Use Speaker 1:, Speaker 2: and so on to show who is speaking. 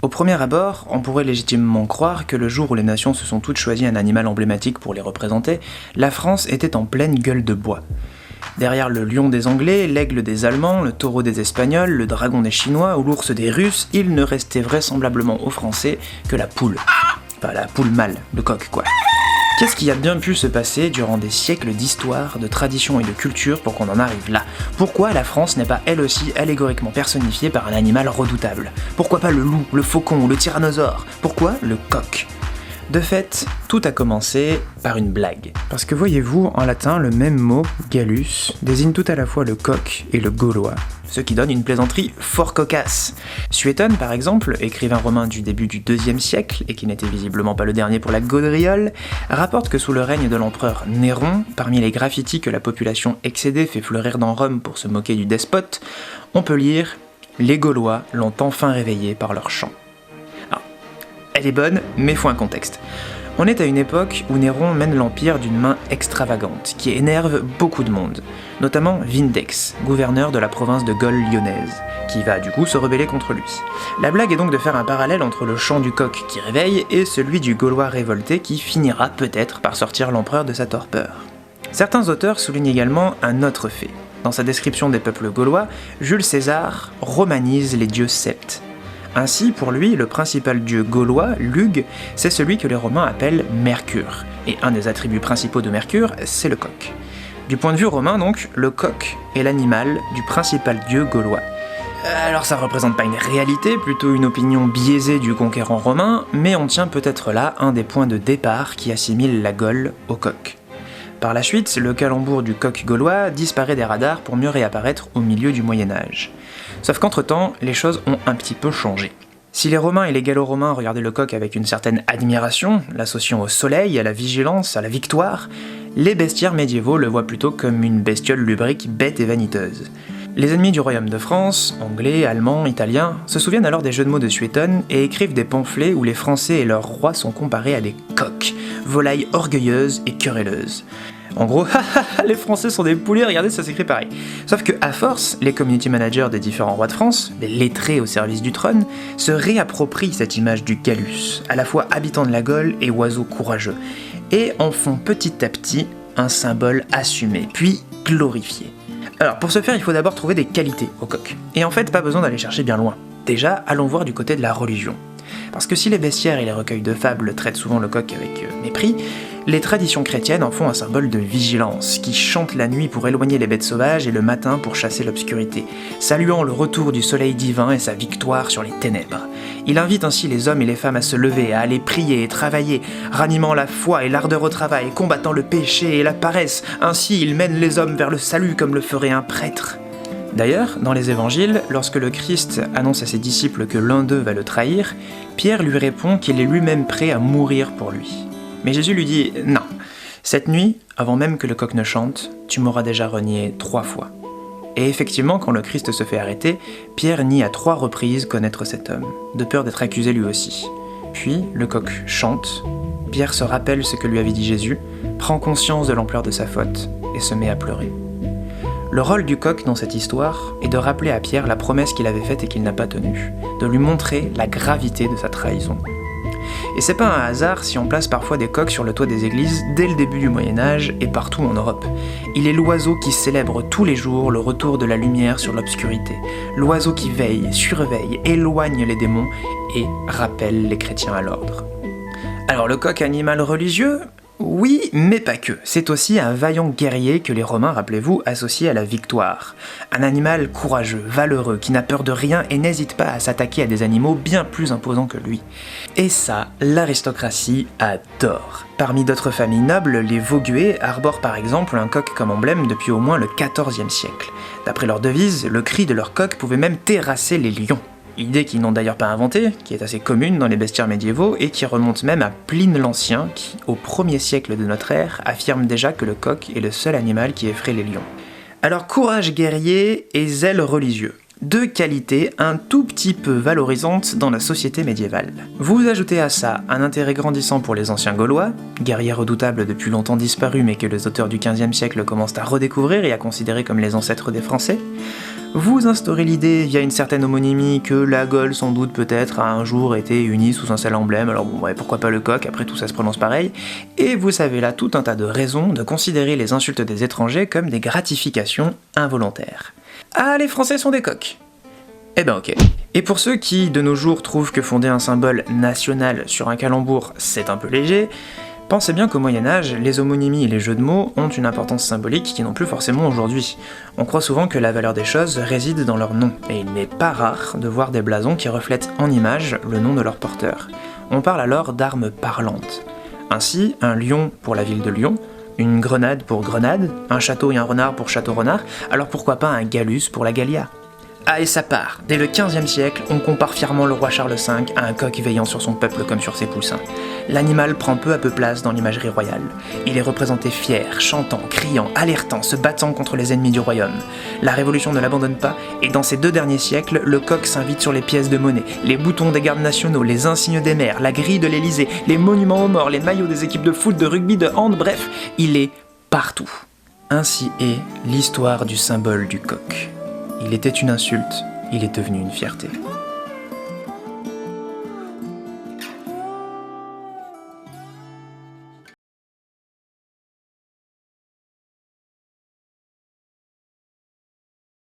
Speaker 1: Au premier abord, on pourrait légitimement croire que le jour où les nations se sont toutes choisies un animal emblématique pour les représenter, la France était en pleine gueule de bois. Derrière le lion des Anglais, l'aigle des Allemands, le taureau des Espagnols, le dragon des Chinois ou l'ours des Russes, il ne restait vraisemblablement aux Français que la poule. Enfin, la poule mâle, le coq quoi. Qu'est-ce qui a bien pu se passer durant des siècles d'histoire, de tradition et de culture pour qu'on en arrive là? Pourquoi la France n'est pas elle aussi allégoriquement personnifiée par un animal redoutable? Pourquoi pas le loup, le faucon ou le tyrannosaure? Pourquoi le coq? De fait, tout a commencé par une blague. Parce que voyez-vous, en latin, le même mot, gallus, désigne tout à la fois le coq et le gaulois, ce qui donne une plaisanterie fort cocasse. Suétone, par exemple, écrivain romain du début du IIe siècle, et qui n'était visiblement pas le dernier pour la gaudriole, rapporte que sous le règne de l'empereur Néron, parmi les graffitis que la population excédée fait fleurir dans Rome pour se moquer du despote, on peut lire « Les Gaulois l'ont enfin réveillé par leur chant ». Elle est bonne, mais faut un contexte. On est à une époque où Néron mène l'empire d'une main extravagante, qui énerve beaucoup de monde, notamment Vindex, gouverneur de la province de Gaule lyonnaise, qui va du coup se rebeller contre lui. La blague est donc de faire un parallèle entre le chant du coq qui réveille et celui du Gaulois révolté qui finira peut-être par sortir l'empereur de sa torpeur. Certains auteurs soulignent également un autre fait. Dans sa description des peuples gaulois, Jules César romanise les dieux celtes. Ainsi, pour lui, le principal dieu gaulois, Lugh, c'est celui que les Romains appellent Mercure. Et un des attributs principaux de Mercure, c'est le coq. Du point de vue romain, donc, le coq est l'animal du principal dieu gaulois. Alors ça représente pas une réalité, plutôt une opinion biaisée du conquérant romain, mais on tient peut-être là un des points de départ qui assimile la Gaule au coq. Par la suite, le calembour du coq gaulois disparaît des radars pour mieux réapparaître au milieu du Moyen-Âge. Sauf qu'entre-temps, les choses ont un petit peu changé. Si les Romains et les Gallo-Romains regardaient le coq avec une certaine admiration, l'associant au soleil, à la vigilance, à la victoire, les bestiaires médiévaux le voient plutôt comme une bestiole lubrique bête et vaniteuse. Les ennemis du royaume de France, anglais, allemands, italiens, se souviennent alors des jeux de mots de Suétone et écrivent des pamphlets où les Français et leurs rois sont comparés à des coqs, volailles orgueilleuses et querelleuses. En gros, les Français sont des poulets, regardez, ça s'écrit pareil. Sauf que, à force, les community managers des différents rois de France, les lettrés au service du trône, se réapproprient cette image du Gallus, à la fois habitant de la Gaule et oiseau courageux, et en font petit à petit un symbole assumé, puis glorifié. Alors, pour ce faire, il faut d'abord trouver des qualités au coq. Et en fait, pas besoin d'aller chercher bien loin. Déjà, allons voir du côté de la religion. Parce que si les bestiaires et les recueils de fables traitent souvent le coq avec mépris, les traditions chrétiennes en font un symbole de vigilance, qui chante la nuit pour éloigner les bêtes sauvages et le matin pour chasser l'obscurité, saluant le retour du soleil divin et sa victoire sur les ténèbres. Il invite ainsi les hommes et les femmes à se lever, à aller prier et travailler, ranimant la foi et l'ardeur au travail, combattant le péché et la paresse. Ainsi, il mène les hommes vers le salut comme le ferait un prêtre. D'ailleurs, dans les évangiles, lorsque le Christ annonce à ses disciples que l'un d'eux va le trahir, Pierre lui répond qu'il est lui-même prêt à mourir pour lui. Mais Jésus lui dit « Non, cette nuit, avant même que le coq ne chante, tu m'auras déjà renié 3 fois. » Et effectivement, quand le Christ se fait arrêter, Pierre nie à 3 reprises connaître cet homme, de peur d'être accusé lui aussi. Puis, le coq chante, Pierre se rappelle ce que lui avait dit Jésus, prend conscience de l'ampleur de sa faute et se met à pleurer. Le rôle du coq dans cette histoire est de rappeler à Pierre la promesse qu'il avait faite et qu'il n'a pas tenue, de lui montrer la gravité de sa trahison. Et c'est pas un hasard si on place parfois des coqs sur le toit des églises dès le début du Moyen-Âge et partout en Europe. Il est l'oiseau qui célèbre tous les jours le retour de la lumière sur l'obscurité, l'oiseau qui veille, surveille, éloigne les démons et rappelle les chrétiens à l'ordre. Alors le coq animal religieux ? Oui, mais pas que. C'est aussi un vaillant guerrier que les Romains, rappelez-vous, associaient à la victoire. Un animal courageux, valeureux, qui n'a peur de rien et n'hésite pas à s'attaquer à des animaux bien plus imposants que lui. Et ça, l'aristocratie adore. Parmi d'autres familles nobles, les Vaugué arborent par exemple un coq comme emblème depuis au moins le XIVe siècle. D'après leur devise, le cri de leur coq pouvait même terrasser les lions. Idée qu'ils n'ont d'ailleurs pas inventée, qui est assez commune dans les bestiaires médiévaux et qui remonte même à Pline l'Ancien, qui, au 1er siècle de notre ère, affirme déjà que le coq est le seul animal qui effraie les lions. Alors courage guerrier et zèle religieux. 2 qualités un tout petit peu valorisantes dans la société médiévale. Vous ajoutez à ça un intérêt grandissant pour les anciens Gaulois, guerriers redoutables depuis longtemps disparus mais que les auteurs du XVe siècle commencent à redécouvrir et à considérer comme les ancêtres des Français. Vous instaurez l'idée via une certaine homonymie que la Gaule sans doute peut-être a un jour été unie sous un seul emblème, alors bon ouais, pourquoi pas le coq, après tout ça se prononce pareil, et vous savez là tout un tas de raisons de considérer les insultes des étrangers comme des gratifications involontaires. Ah, les Français sont des coqs. Eh ben ok. Et pour ceux qui, de nos jours, trouvent que fonder un symbole national sur un calembour, c'est un peu léger, pensez bien qu'au Moyen-Âge, les homonymies et les jeux de mots ont une importance symbolique qui n'ont plus forcément aujourd'hui. On croit souvent que la valeur des choses réside dans leur nom, et il n'est pas rare de voir des blasons qui reflètent en image le nom de leur porteur. On parle alors d'armes parlantes. Ainsi, un lion pour la ville de Lyon, une grenade pour Grenade, un château et un renard pour Château-Renard, alors pourquoi pas un Gallus pour la Gallia ? Ah, et ça part. Dès le XVe siècle, on compare fièrement le roi Charles V à un coq veillant sur son peuple comme sur ses poussins. L'animal prend peu à peu place dans l'imagerie royale. Il est représenté fier, chantant, criant, alertant, se battant contre les ennemis du royaume. La Révolution ne l'abandonne pas, et dans ces 2 derniers siècles, le coq s'invite sur les pièces de monnaie, les boutons des gardes nationaux, les insignes des maires, la grille de l'Élysée, les monuments aux morts, les maillots des équipes de foot, de rugby, de hand, bref, il est partout. Ainsi est l'histoire du symbole du coq. Il était une insulte, il est devenu une fierté.